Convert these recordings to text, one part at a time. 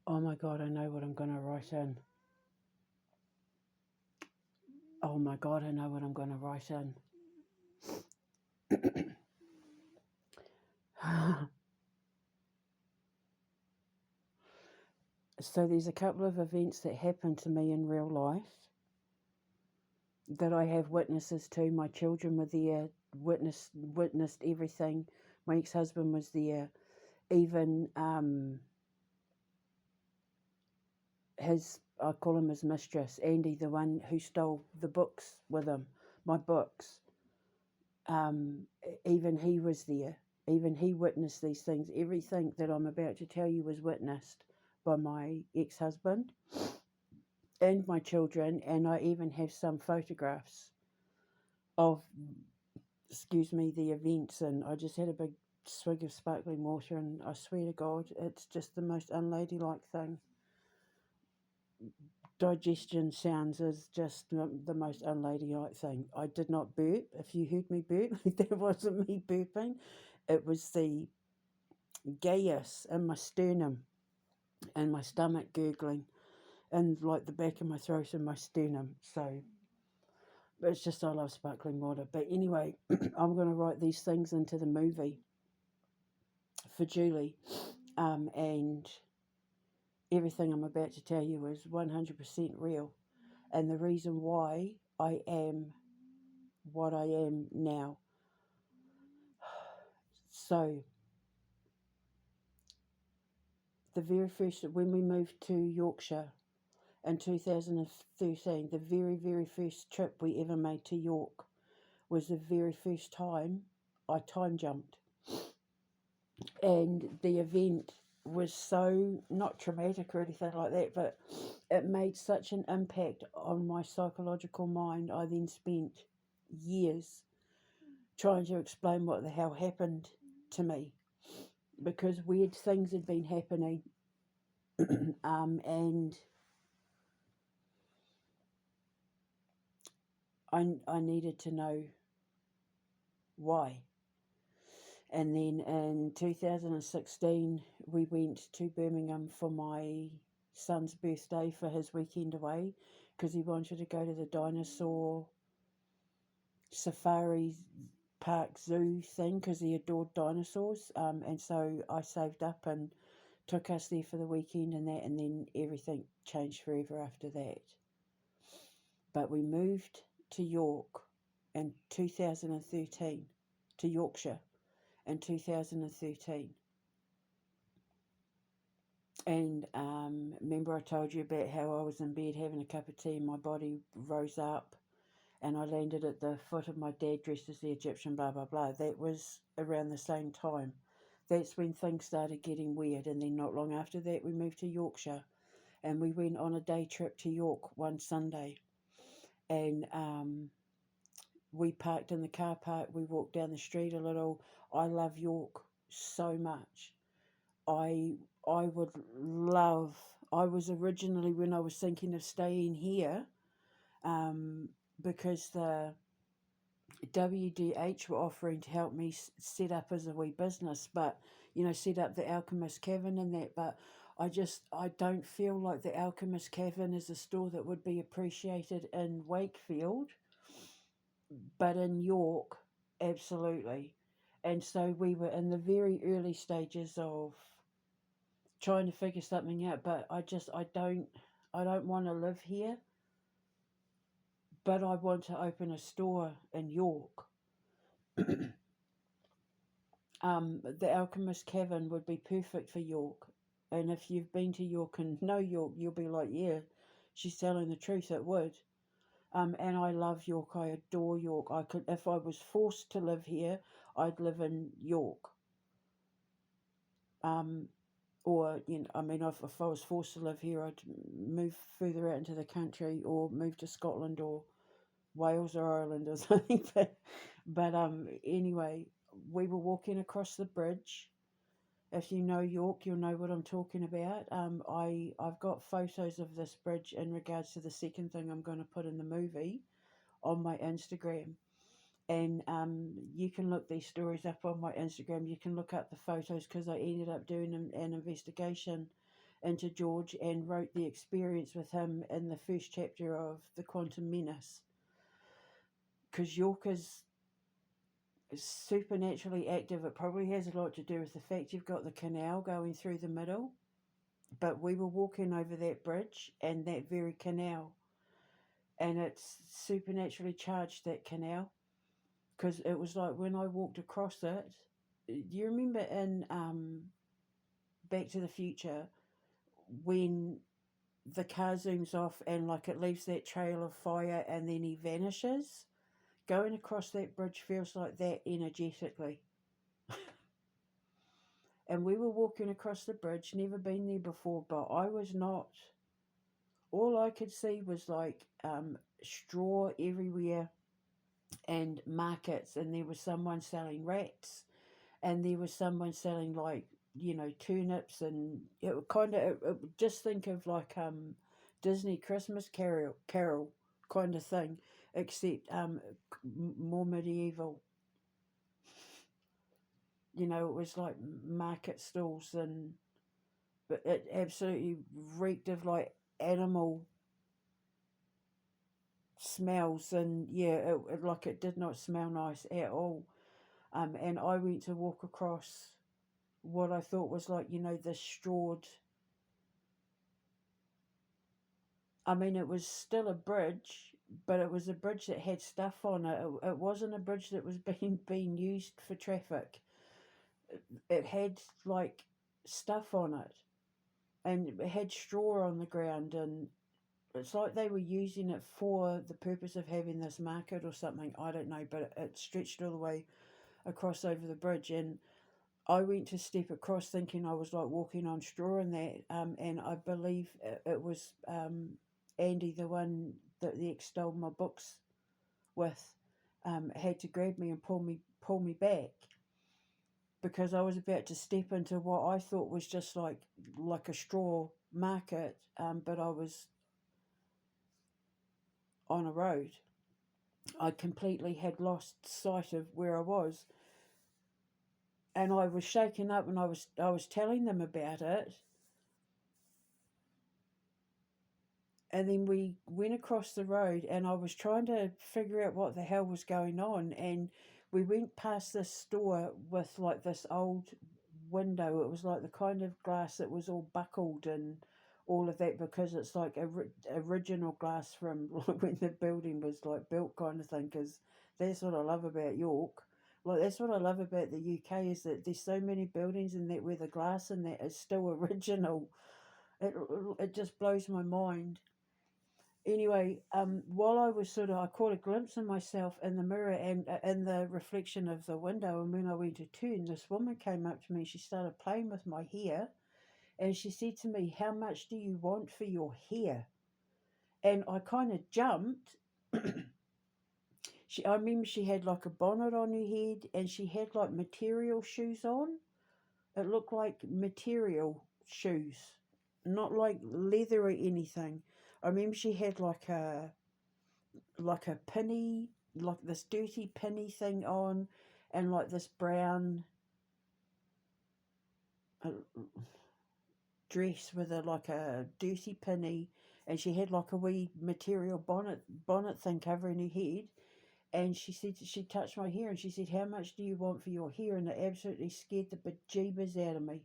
Oh my God, I know what I'm going to write in. Oh my God, I know what I'm going to write in. So there's a couple of events that happened to me in real life that I have witnesses to. My children were there, witnessed everything. My ex-husband was there. Even I call him his mistress, Andy, the one who stole the books with him, my books. Even he was there. Even he witnessed these things. Everything that I'm about to tell you was witnessed by my ex-husband and my children, and I even have some photographs of, the events. And I just had a big swig of sparkling water, and I swear to God, it's just the most unladylike thing. Digestion sounds is just the most unladylike thing. I did not burp. If you heard me burp, that wasn't me burping. It was the gas in my sternum and my stomach gurgling and like the back of my throat and my sternum. So, but it's just I love sparkling water. But anyway, I'm going to write these things into the movie for Julie, and everything I'm about to tell you is 100% real. And the reason why I am what I am now. So, the very first, when we moved to Yorkshire in 2013, the very, very first trip we ever made to York was the very first time I time jumped. And the event was so not traumatic or anything like that, but it made such an impact on my psychological mind. I then spent years trying to explain what the hell happened to me because weird things had been happening, and I needed to know why. And then in 2016, we went to Birmingham for my son's birthday for his weekend away because he wanted to go to the dinosaur safari park zoo thing because he adored dinosaurs. And so I saved up and took us there for the weekend and that, and then everything changed forever after that. But we moved to York in 2013, to Yorkshire in 2013. And remember I told you about how I was in bed having a cup of tea and my body rose up and I landed at the foot of my dad dressed as the Egyptian, blah, blah, blah. That was around the same time. That's when things started getting weird. And then not long after that, we moved to Yorkshire and we went on a day trip to York one Sunday. And we parked in the car park. We walked down the street a little. I love York so much. I would love. I was originally, when I was thinking of staying here, because the WDH were offering to help me set up as a wee business, but set up the Alchemist Cavern and that. But I don't feel like the Alchemist Cavern is a store that would be appreciated in Wakefield, but in York, absolutely. And so we were in the very early stages of trying to figure something out, but I don't want to live here, but I want to open a store in York. The Alchemist Cavern would be perfect for York. And if you've been to York and know York, you'll be like, yeah, she's telling the truth, it would. And I love York. I adore York. I could, if I was forced to live here, I'd live in York. Or I mean, if I was forced to live here, I'd move further out into the country, or move to Scotland or Wales or Ireland or something. But anyway, we were walking across the bridge. If you know York, you'll know what I'm talking about. I've got photos of this bridge in regards to the second thing I'm going to put in the movie on my Instagram. And you can look these stories up on my Instagram. You can look up the photos because I ended up doing an investigation into George and wrote the experience with him in the first chapter of The Quantum Menace. Because York is supernaturally active. It probably has a lot to do with the fact you've got the canal going through the middle. But we were walking over that bridge and that very canal, and it's supernaturally charged, that canal, because it was like when I walked across it. Do you remember in Back to the Future when the car zooms off and like it leaves that trail of fire and then he vanishes? Going across that bridge feels like that energetically. And we were walking across the bridge, never been there before, but I was not. All I could see was like straw everywhere and markets, and there was someone selling rats, and there was someone selling like turnips, and it kind of just think of like Disney Christmas carol kind of thing, except more medieval. It was like market stalls, and but it absolutely reeked of like animal smells, and yeah, it did not smell nice at all. And I went to walk across what I thought was like this strawed. I mean, it was still a bridge, but it was a bridge that had stuff on it. It wasn't a bridge that was being used for traffic. It had like stuff on it, and it had straw on the ground, and it's like they were using it for the purpose of having this market or something. I don't know, but it stretched all the way across over the bridge, and I went to step across thinking I was like walking on straw and that, and I believe it was Andy, the one that the ex stole my books with, had to grab me and pull me back because I was about to step into what I thought was just like a straw market, but I was on a road. I completely had lost sight of where I was, and I was shaken up, and I was telling them about it. And then we went across the road, and I was trying to figure out what the hell was going on. And we went past this store with like this old window. It was like the kind of glass that was all buckled and all of that, because it's like original glass from like when the building was like built, kind of thing. Because that's what I love about York. Like that's what I love about the UK, is that there's so many buildings in that where the glass in that is still original. It just blows my mind. Anyway, while I was I caught a glimpse of myself in the mirror and in the reflection of the window. And when I went to turn, this woman came up to me. She started playing with my hair, and she said to me, "How much do you want for your hair?" And I kind of jumped. I remember she had like a bonnet on her head, and she had like material shoes on. It looked like material shoes, not like leather or anything. I remember she had like a pinny, like this dirty pinny thing on, and like this brown uh, dress with like a dirty pinny, and she had like a wee material bonnet thing covering her head. And she said, she touched my hair, and she said, "How much do you want for your hair?" And it absolutely scared the bejeebers out of me.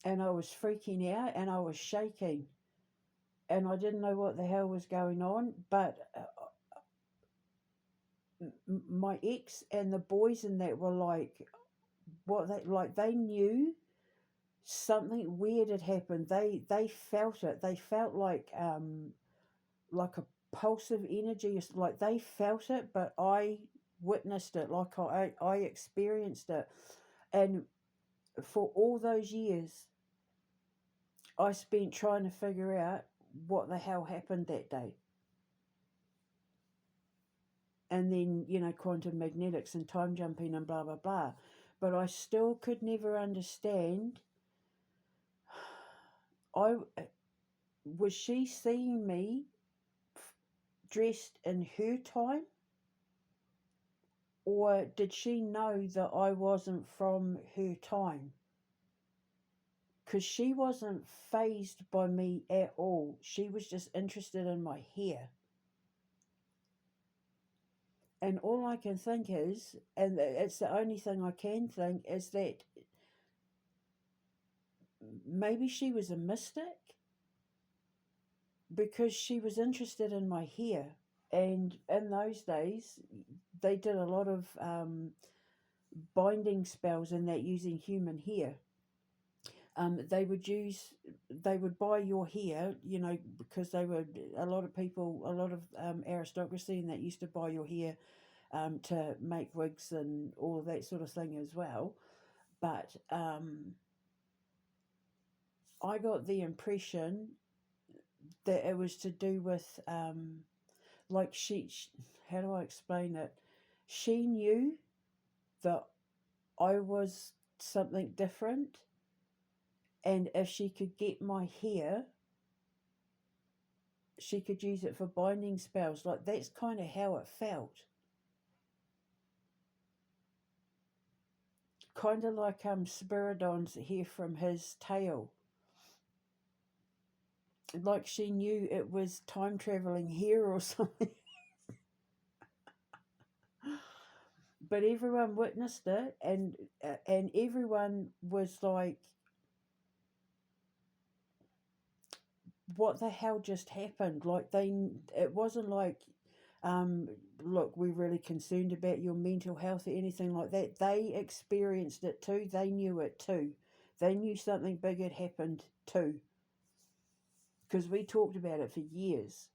And I was freaking out, and I was shaking, and I didn't know what the hell was going on. But my ex and the boys in that were like, they knew something weird had happened. They felt it. They felt like a pulse of energy. Like they felt it, but I witnessed it. Like I experienced it. And for all those years, I spent trying to figure out what the hell happened that day. And then, quantum magnetics and time jumping and blah, blah, blah. But I still could never understand. I Was she seeing me dressed in her time, or did she know that I wasn't from her time? because she wasn't phased by me at all. She was just interested in my hair. And all I can think is, and it's the only thing I can think, is that maybe she was a mystic because she was interested in my hair. And in those days, they did a lot of binding spells and that using human hair. They would use, they would buy your hair, you know, because they were a lot of people, a lot of aristocracy, and that used to buy your hair to make wigs and all of that sort of thing as well. But I got the impression that it was to do with, like how do I explain it? She knew that I was something different, and if she could get my hair, she could use it for binding spells. Like, that's kind of how it felt. Kind of like Spiridon's hair from his tail. Like she knew it was time traveling hair or something. But everyone witnessed it, and everyone was like, what the hell just happened? Like, it wasn't like, um, look, we're really concerned about your mental health or anything like that. They experienced it too. They knew it too. They knew something big had happened too. Because we talked about it for years.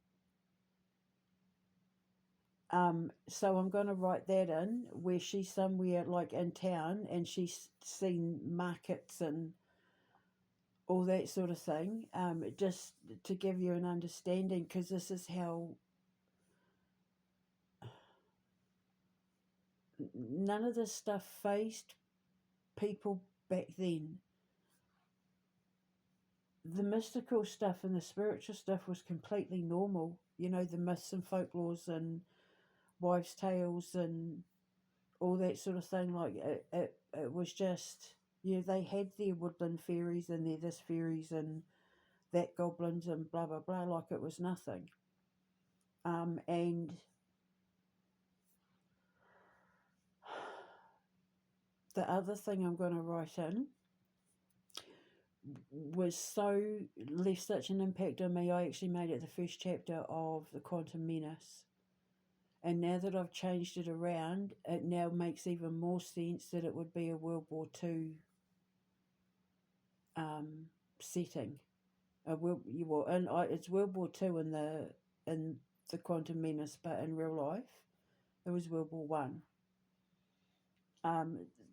So I'm going to write that in, where she's somewhere like in town and she's seen markets and all that sort of thing, just to give you an understanding, because this is how none of this stuff faced people back then. The mystical stuff and the spiritual stuff was completely normal. You know, the myths and folklores and wives' tales and all that sort of thing. Like, it was just, you know, they had their woodland fairies and their this fairies and that goblins and blah, blah, blah, like it was nothing. And the other thing I'm going to write in was left such an impact on me. I actually made it the first chapter of the Quantum Menace. And now that I've changed it around, it now makes even more sense that it would be a World War II setting. It's World War II in the Quantum Menace, but in real life, it was World War One.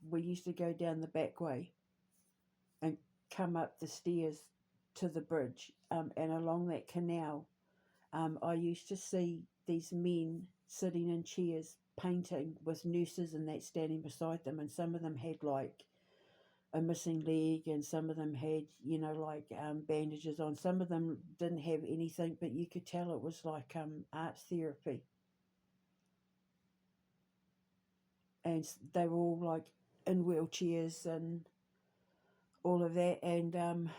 We used to go down the back way and come up the stairs to the bridge, and along that canal, I used to see these men sitting in chairs painting with nurses and that standing beside them, and some of them had like a missing leg, and some of them had, you know, like bandages on. Some of them didn't have anything, but you could tell it was like art therapy. And they were all like in wheelchairs and all of that. And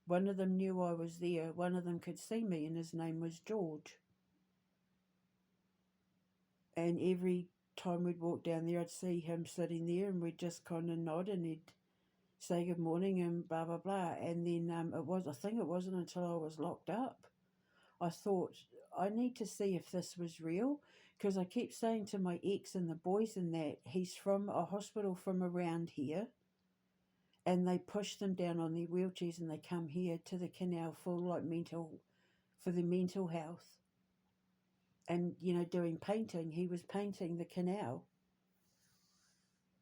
one of them knew I was there. One of them could see me, and his name was George. And every time we'd walk down there, I'd see him sitting there, and we'd just kind of nod, and he'd say good morning and blah blah blah. And then I think it wasn't until I was locked up, I thought, I need to see if this was real, because I keep saying to my ex and the boys and that he's from a hospital from around here, and they push them down on their wheelchairs and they come here to the canal for the mental health. And, you know, doing painting, he was painting the canal,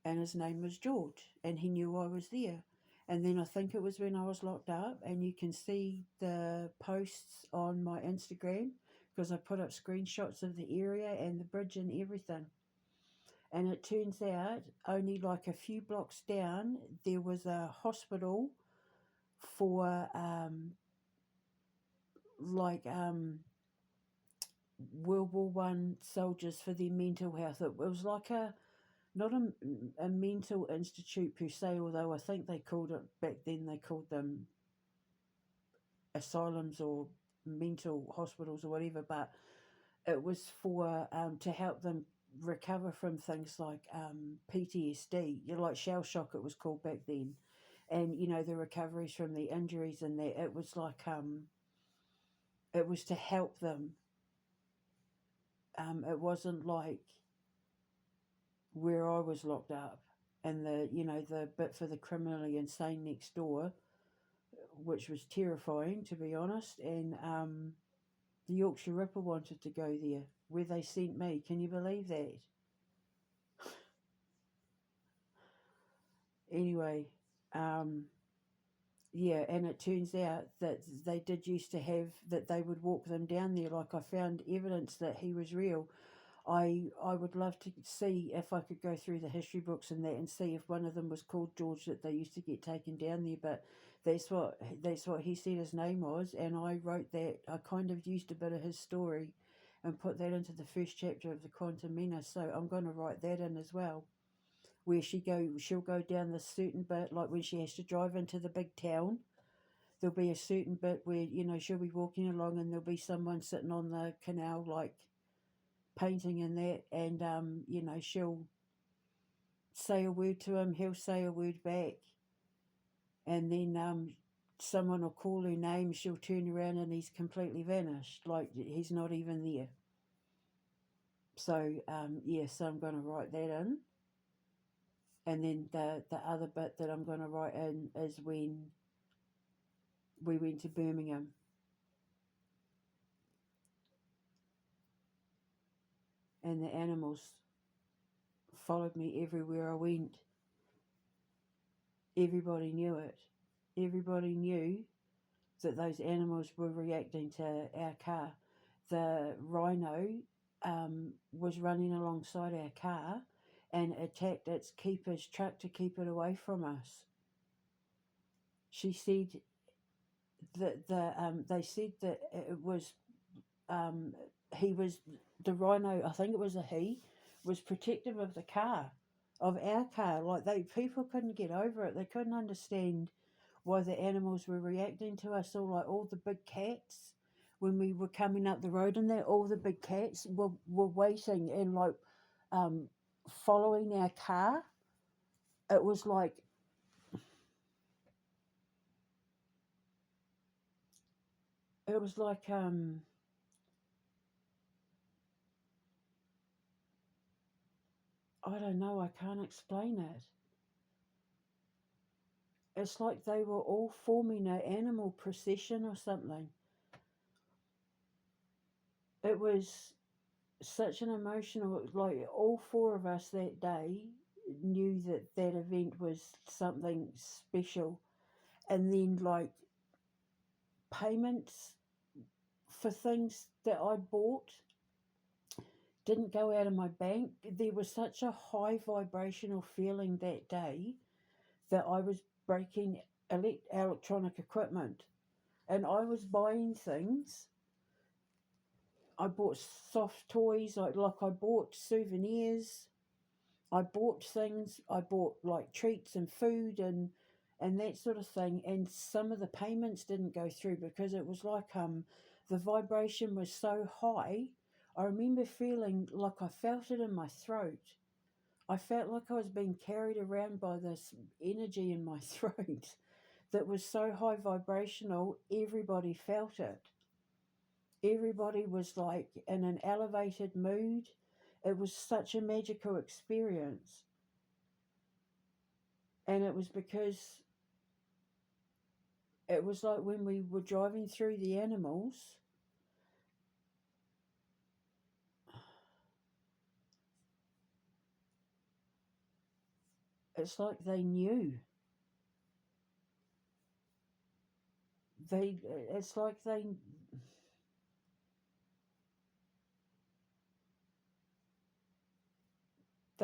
and his name was George, and he knew I was there. And then I think it was when I was locked up, and you can see the posts on my Instagram, because I put up screenshots of the area and the bridge and everything. And it turns out only like a few blocks down, there was a hospital for World War One soldiers for their mental health. It was like not a mental institute per se, although I think they called it back then, they called them asylums or mental hospitals or whatever, but it was for to help them recover from things like PTSD, like shell shock, it was called back then, and the recoveries from the injuries and that. It was like it was to help them. It wasn't like where I was locked up and the bit for the criminally insane next door, which was terrifying to be honest. And the Yorkshire Ripper wanted to go there, where they sent me. Can you believe that? Anyway, um, yeah, and it turns out that they did used to have that they would walk them down there. Like I found evidence that he was real. I would love to see if I could go through the history books and that and see if one of them was called George, that they used to get taken down there. But that's what he said his name was, and I wrote that. I kind of used a bit of his story and put that into the first chapter of the Quantum Menace. So I'm going to write that in as well, where she'll go down this certain bit, like when she has to drive into the big town. There'll be a certain bit where she'll be walking along and there'll be someone sitting on the canal, like painting and that, and she'll say a word to him, he'll say a word back, and then someone will call her name, she'll turn around and he's completely vanished, like he's not even there. So so I'm going to write that in, and then the other bit that I'm going to write in is when we went to Birmingham, and the animals followed me everywhere I went. Everybody knew it. Everybody knew that those animals were reacting to our car. The rhino was running alongside our car and attacked its keeper's truck to keep it away from us. She said that they said that it was he was the rhino. I think it was a he was protective of the car, of our car. Like people couldn't get over it. They couldn't understand why the animals were reacting to us. All the big cats, when we were coming up the road and that, all the big cats were waiting and following our car. It was like it was like I don't know, I can't explain it. It's like they were all forming an animal procession or something. It was such an emotional, like all four of us that day knew that that event was something special. And then like payments for things that I bought didn't go out of my bank. There was such a high vibrational feeling that day that I was breaking electronic equipment, and I was buying things. I bought soft toys, like I bought souvenirs. I bought things. I bought like treats and food and that sort of thing. And some of the payments didn't go through because it was like the vibration was so high. I remember feeling like I felt it in my throat. I felt like I was being carried around by this energy in my throat that was so high vibrational. Everybody felt it. Everybody was like in an elevated mood. It was such a magical experience. And it was because it was like when we were driving through the animals, it's like they knew. It's like they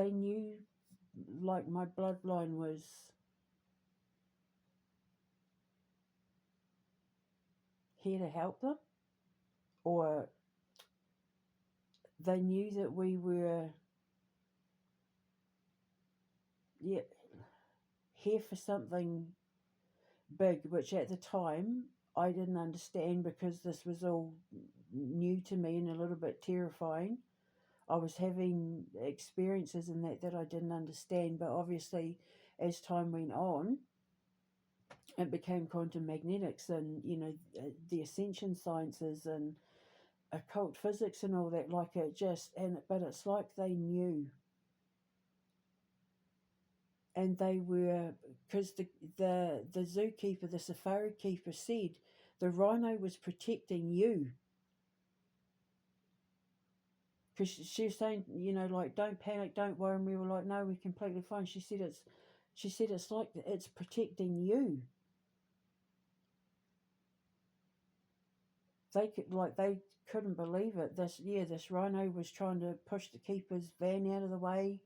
knew, like my bloodline was here to help them, or they knew that we were yeah, here for something big, which at the time I didn't understand because this was all new to me and a little bit terrifying. I was having experiences in that I didn't understand, but obviously, as time went on, it became quantum magnetics and the ascension sciences and occult physics and all that. Like it just but it's like they knew, and they were because the zookeeper, the safari keeper, said the rhino was protecting you. Because she was saying, like, don't panic, don't worry. And we were like, no, we're completely fine. She said it's like it's protecting you. They couldn't believe it. This rhino was trying to push the keeper's van out of the way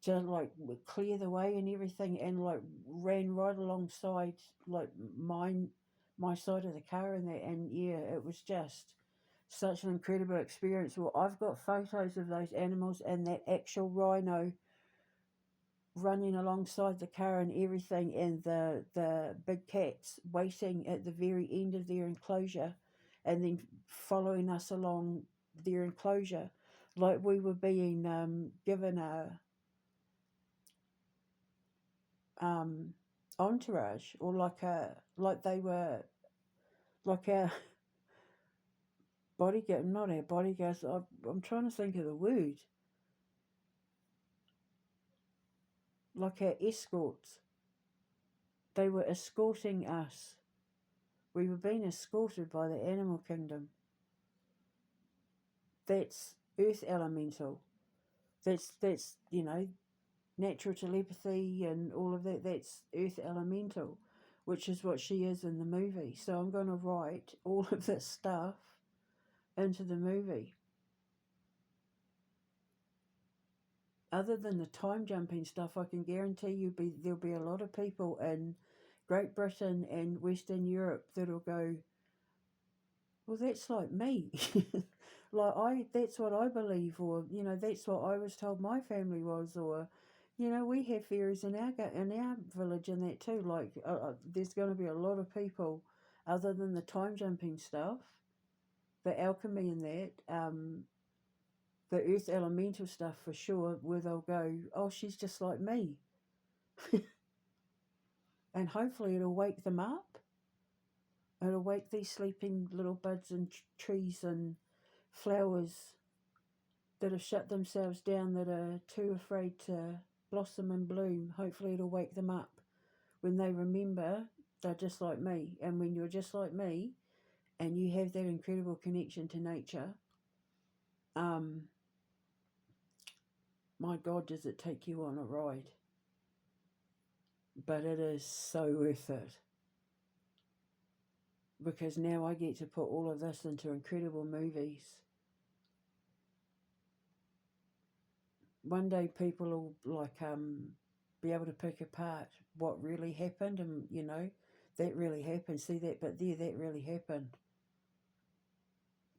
to like clear the way and everything, and like ran right alongside like my side of the car and that, and yeah, it was just such an incredible experience. Well, I've got photos of those animals and that actual rhino running alongside the car and everything, and the big cats waiting at the very end of their enclosure and then following us along their enclosure like we were being given a um, entourage, or like they were like our bodyguard, not our bodyguards. I'm trying to think of the word, like our escorts. They were escorting us. We were being escorted by the animal kingdom. That's earth elemental. That's natural telepathy and all of that. That's earth elemental, which is what she is in the movie. So I'm going to write all of this stuff into the movie. Other than the time jumping stuff, I can guarantee there'll be a lot of people in Great Britain and Western Europe that'll go, well, that's like me. That's what I believe, or that's what I was told my family was, or we have fairies in our village and that too. Like there's going to be a lot of people, other than the time jumping stuff, the alchemy and that, the earth elemental stuff for sure, where they'll go, oh, she's just like me. And hopefully it'll wake them up. It'll wake these sleeping little buds and trees and flowers that have shut themselves down, that are too afraid to blossom and bloom. Hopefully it'll wake them up when they remember they're just like me. And when you're just like me and you have that incredible connection to nature, my God, does it take you on a ride. But it is so worth it. Because now I get to put all of this into incredible movies. One day people will be able to pick apart what really happened, and that really happened. See that, but that really happened.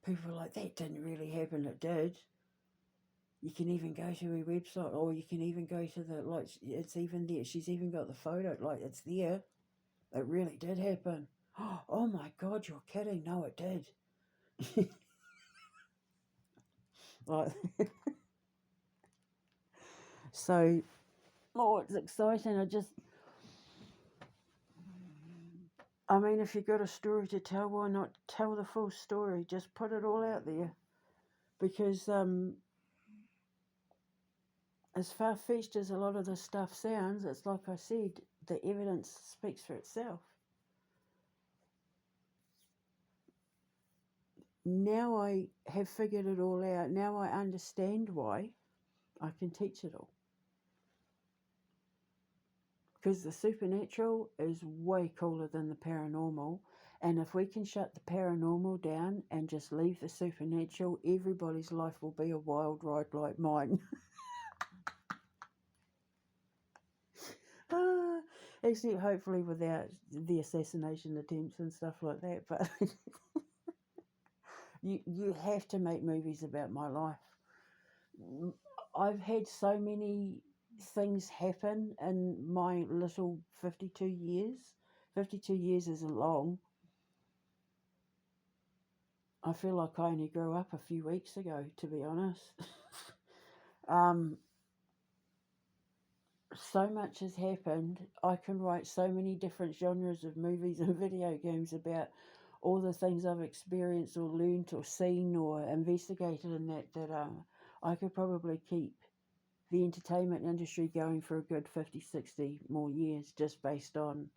People are like, that didn't really happen. It did. You can even go to her website, or you can even go to it's even there. She's even got the photo, it's there. It really did happen. Oh my God, you're kidding. No, it did. Like, so, it's exciting. I mean, if you've got a story to tell, why not tell the full story? Just put it all out there. Because as far-fetched as a lot of this stuff sounds, it's like I said, the evidence speaks for itself. Now I have figured it all out. Now I understand why. I can teach it all. Because the supernatural is way cooler than the paranormal. And if we can shut the paranormal down and just leave the supernatural, everybody's life will be a wild ride like mine. Except hopefully without the assassination attempts and stuff like that. But you have to make movies about my life. I've had so many things happen in my little 52 years. 52 years isn't long. I feel like I only grew up a few weeks ago, to be honest. um, so much has happened. I can write so many different genres of movies and video games about all the things I've experienced or learned or seen or investigated, and that I could probably keep the entertainment industry going for a good 50, 60 more years just based on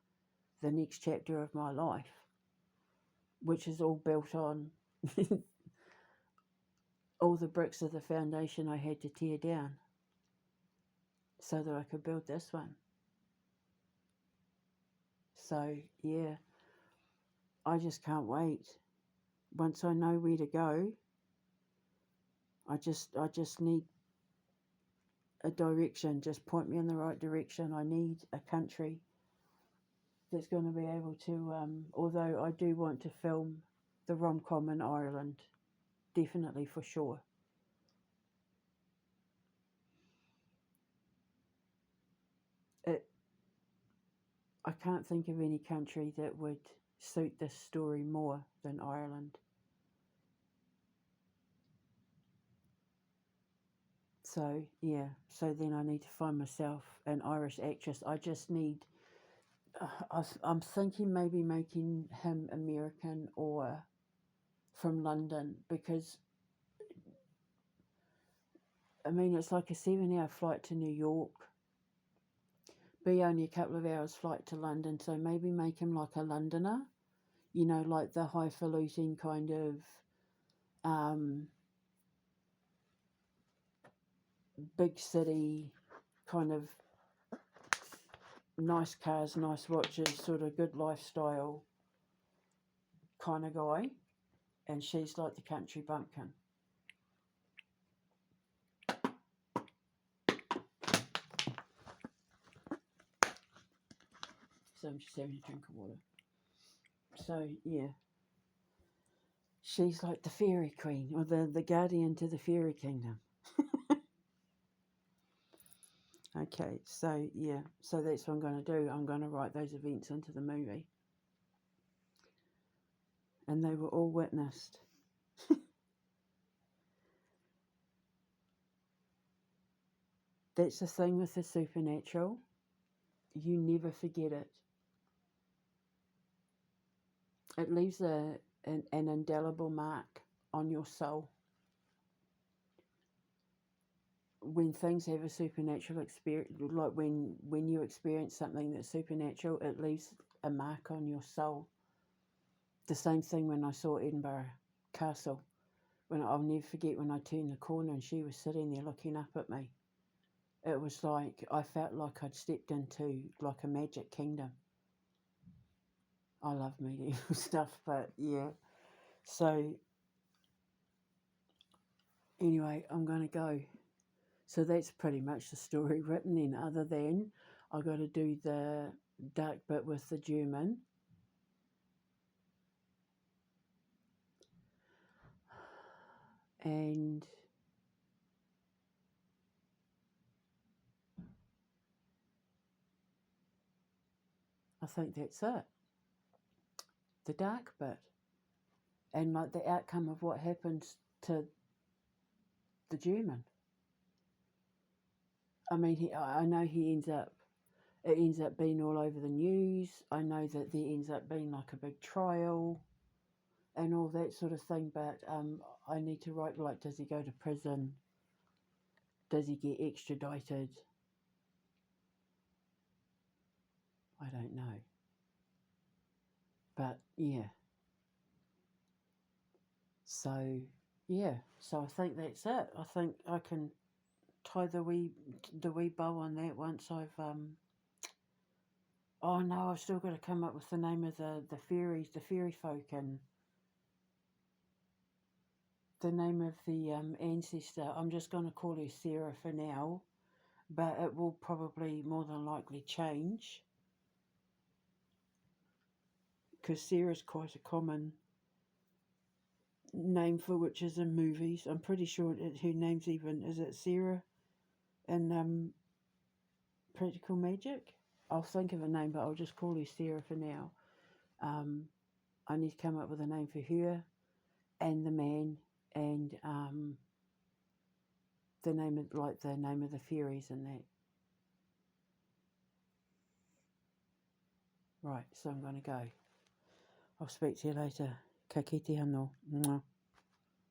the next chapter of my life, which is all built on all the bricks of the foundation I had to tear down so that I could build this one. So, yeah, I just can't wait. Once I know where to go, I just need a direction. Just point me in the right direction. I need a country that's going to be able to, although I do want to film the RomCom in Ireland, definitely for sure. It, I can't think of any country that would suit this story more than Ireland. So, yeah, so then I need to find myself an Irish actress. I just need, I'm thinking maybe making him American or from London, because, I mean, it's like a 7-hour flight to New York, be only a couple of hours flight to London, so maybe make him like a Londoner, you know, like the highfalutin kind of big city kind of nice cars, nice watches, sort of good lifestyle kind of guy, and she's like the country bumpkin. So I'm just having a drink of water. So yeah, she's like the fairy queen or the guardian to the fairy kingdom. Okay, so yeah, so that's what I'm going to do. I'm going to write those events into the movie, and they were all witnessed. That's the thing with the supernatural. You never forget it. It leaves an indelible mark on your soul. When things have a supernatural experience, like when you experience something that's supernatural, it leaves a mark on your soul. The same thing when I saw Edinburgh Castle. When I'll never forget when I turned the corner and she was sitting there looking up at me. It was like I felt like I'd stepped into like a magic kingdom. I love medieval stuff, but yeah. So anyway, I'm going to go. So that's pretty much the story written then, other than I got to do the dark bit with the German. And I think that's it. The dark bit. And like the outcome of what happens to the German. I mean, I know it ends up being all over the news. I know that there ends up being like a big trial and all that sort of thing, but I need to write, like, does he go to prison? Does he get extradited? I don't know. But yeah. So yeah, so I think that's it. I think I can tie the wee bow on that once I've oh no, I've still got to come up with the name of the fairies, the fairy folk, and the name of the ancestor. I'm just going to call her Sarah for now, but it will probably more than likely change because Sarah's quite a common name for witches in movies. I'm pretty sure her name's even, is it Sarah? And Practical Magic. I'll think of a name, but I'll just call her Sarah for now. I need to come up with a name for her and the man, and the name of the fairies and that. Right, so I'm going to go. I'll speak to you later. Ka kite anō. Mwah.